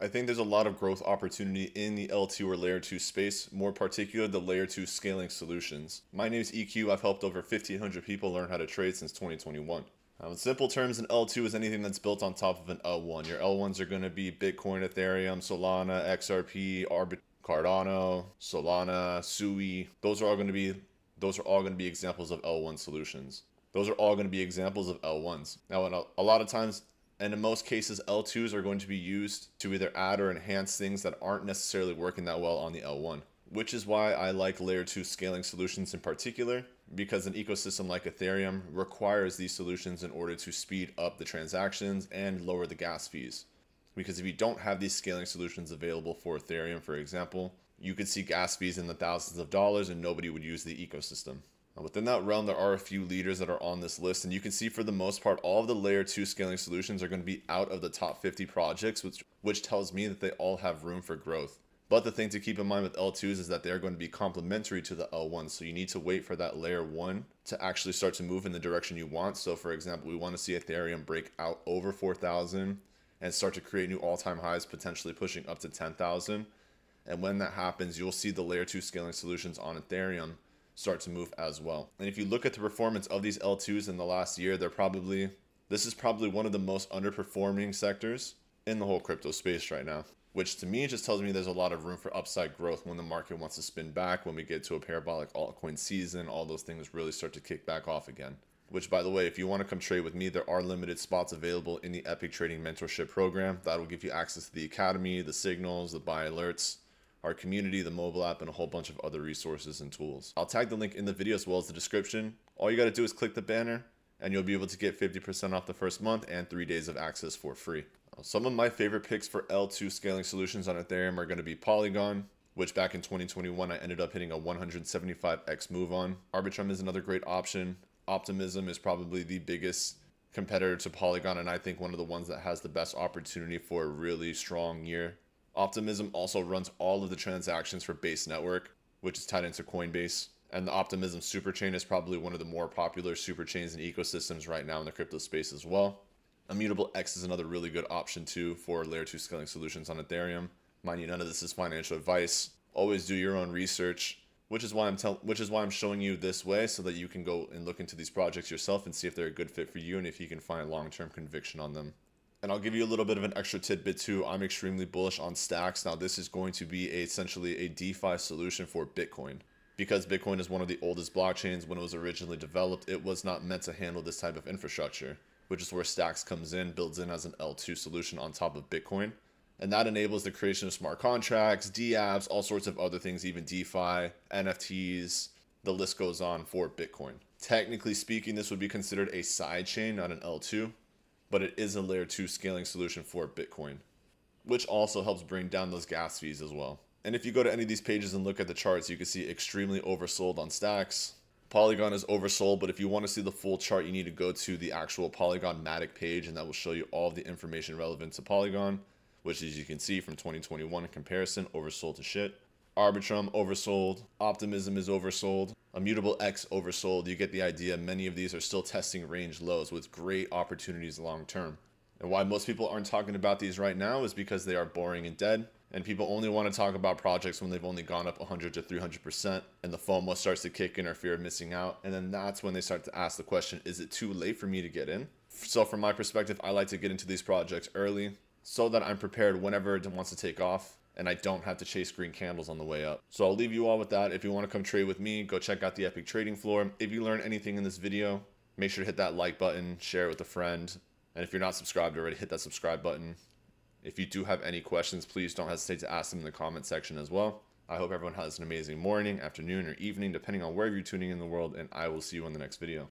I think there's a lot of growth opportunity in the L2 or layer 2 space, more particularly the layer 2 scaling solutions. My name is EQ. I've helped over 1,500 people learn how to trade since 2021. In simple terms, an L2 is anything that's built on top of an L1. Your L1s are going to be Bitcoin, Ethereum, Solana, XRP, Arbitrum, Cardano, Solana, Sui. Those are all going to be examples of L1 solutions. Those are all going to be examples of L1s. Now, a lot of times, and in most cases, L2s are going to be used to either add or enhance things that aren't necessarily working that well on the L1, which is why I like layer 2 scaling solutions in particular, because an ecosystem like Ethereum requires these solutions in order to speed up the transactions and lower the gas fees. Because if you don't have these scaling solutions available for Ethereum, for example, you could see gas fees in the thousands of dollars and nobody would use the ecosystem. Now, within that realm, there are a few leaders that are on this list, and you can see for the most part, all of the layer 2 scaling solutions are going to be out of the top 50 projects, which tells me that they all have room for growth. But the thing to keep in mind with L2s is that they're going to be complementary to the L1. So you need to wait for that layer 1 to actually start to move in the direction you want. So for example, we want to see Ethereum break out over 4,000 and start to create new all-time highs, potentially pushing up to 10,000. And when that happens, you'll see the layer 2 scaling solutions on Ethereum start to move as well. And if you look at the performance of these L2s in the last year, this is probably one of the most underperforming sectors in the whole crypto space right now, which to me just tells me there's a lot of room for upside growth when the market wants to spin back, when we get to a parabolic altcoin season, all those things really start to kick back off again. Which, by the way, if you want to come trade with me, there are limited spots available in the EPIQ Trading Mentorship Program. That will give you access to the Academy, the signals, the buy alerts, our community, the mobile app, and a whole bunch of other resources and tools. I'll tag the link in the video as well as the description. All you got to do is click the banner, and you'll be able to get 50% off the first month and 3 days of access for free. Some of my favorite picks for L2 scaling solutions on Ethereum are going to be Polygon, which back in 2021 I ended up hitting a 175x move on. Arbitrum is another great option. Optimism is probably the biggest competitor to Polygon, and I think one of the ones that has the best opportunity for a really strong year. Optimism also runs all of the transactions for Base Network, which is tied into Coinbase. And the Optimism superchain is probably one of the more popular superchains and ecosystems right now in the crypto space as well. Immutable X is another really good option too for layer 2 scaling solutions on Ethereum. Mind you, none of this is financial advice. Always do your own research, which is why I'm showing you this way, so that you can go and look into these projects yourself and see if they're a good fit for you and if you can find long-term conviction on them. And I'll give you a little bit of an extra tidbit too. I'm extremely bullish on Stacks. Now this is going to be essentially a DeFi solution for Bitcoin. Because Bitcoin is one of the oldest blockchains, when it was originally developed, it was not meant to handle this type of infrastructure, which is where Stacks comes in, builds in as an L2 solution on top of Bitcoin. And that enables the creation of smart contracts, DApps, all sorts of other things, even DeFi, NFTs, the list goes on for Bitcoin. Technically speaking, this would be considered a sidechain, not an L2, but it is a layer 2 scaling solution for Bitcoin, which also helps bring down those gas fees as well. And if you go to any of these pages and look at the charts, you can see extremely oversold on Stacks. Polygon is oversold, but if you want to see the full chart, you need to go to the actual Polygon Matic page, and that will show you all of the information relevant to Polygon, which, as you can see from 2021 in comparison, oversold to shit. Arbitrum oversold, Optimism is oversold, Immutable X oversold. You get the idea. Many of these are still testing range lows with great opportunities long term. And why most people aren't talking about these right now is because they are boring and dead. And people only want to talk about projects when they've only gone up 100 to 300%, and the FOMO starts to kick in, or fear of missing out. And then that's when they start to ask the question, is it too late for me to get in? So from my perspective, I like to get into these projects early so that I'm prepared whenever it wants to take off, and I don't have to chase green candles on the way up. So I'll leave you all with that. If you want to come trade with me, go check out the EPIQ Trading Floor. If you learn anything in this video, make sure to hit that like button, share it with a friend. And if you're not subscribed already, hit that subscribe button. If you do have any questions, please don't hesitate to ask them in the comment section as well. I hope everyone has an amazing morning, afternoon, or evening, depending on wherever you're tuning in the world, and I will see you in the next video.